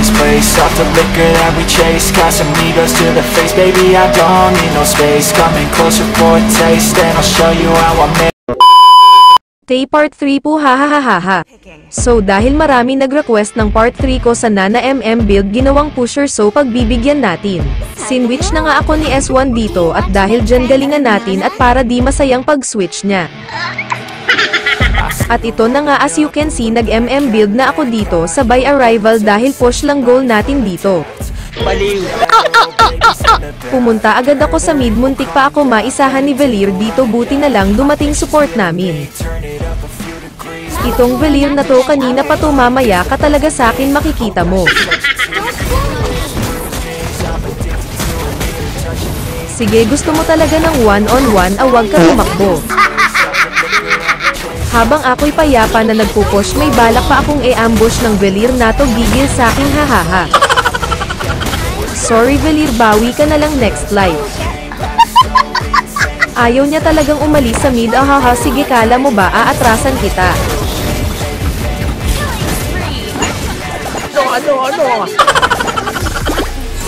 this place. Off the liquor that we chase, Casamigos to the face. Baby, I don't need no space. Coming closer for a taste, and I'll show you how I make. Tay part 3 po hahaha. So dahil marami nag-request ng part 3 ko sa Nana build, ginawang pusher, so pagbibigyan natin. Sinwitch na nga ako ni S1 dito at dahil dyan galingan natin at para di masayang pag-switch niya. At ito na nga, as you can see, nag build na ako dito sabay arrival dahil push lang goal natin dito. Pumunta agad ako sa mid, muntik pa ako maisahan ni Velir dito, buti na lang dumating support namin. Itong Velir na to kanina pa to, mamaya ka talaga sa akin makikita mo. Sige, gusto mo talaga ng one-on-one, awag ka tumakbo. Habang ako'y payapa na nagpupush, may balak pa akong i-ambush ng Velir na to, gigil sa akin hahaha. Sorry Velir, bawi ka na lang next life. Ayaw niya talagang umalis sa mid, ahaha, sige kala mo ba aatrasan kita? Ano?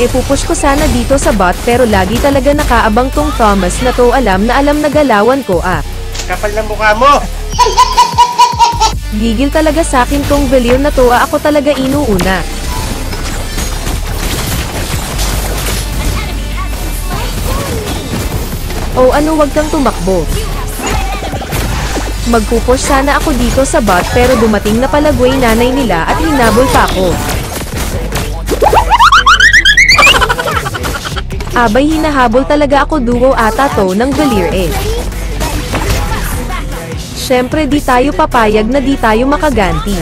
Ipupush ko sana dito sa bot pero lagi talaga nakaabang tong Thomas na to, alam na galawan ko Kapal ng mukha mo! Gigil talaga sa akin tong Velir na to, ako talaga inuuna. Oh ano, wag kang tumakbo. Magpupush sana ako dito sa bot pero dumating na pala Gway nanay nila at hinabol pa ako. Abay, hinahabol talaga ako, duo ata to ng Velir Syempre di tayo papayag na di tayo makaganti.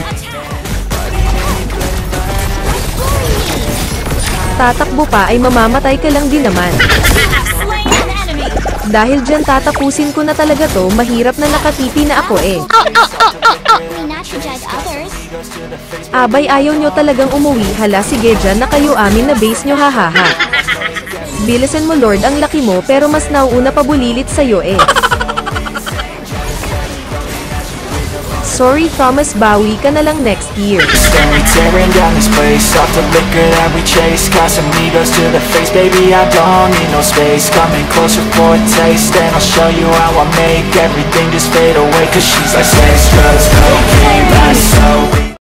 Tatakbo pa ay mamamatay ka lang din naman. Dahil dyan tatapusin ko na talaga to, mahirap na nakatipi na ako Abay, ayaw nyo talagang umuwi, hala sige dyan na kayo, amin na base nyo hahaha. Bilisan mo Lord, ang laki mo pero mas nauuna pa bulilit sa'yo Sorry Thomas, bawi ka na lang next year. Tearing down this place, off the liquor that we chase, Casamigos to the face. Baby, I don't need no space. Coming closer for a taste, and I'll show you how I make everything just fade away. Cause she's like sex, drugs, cocaine, body so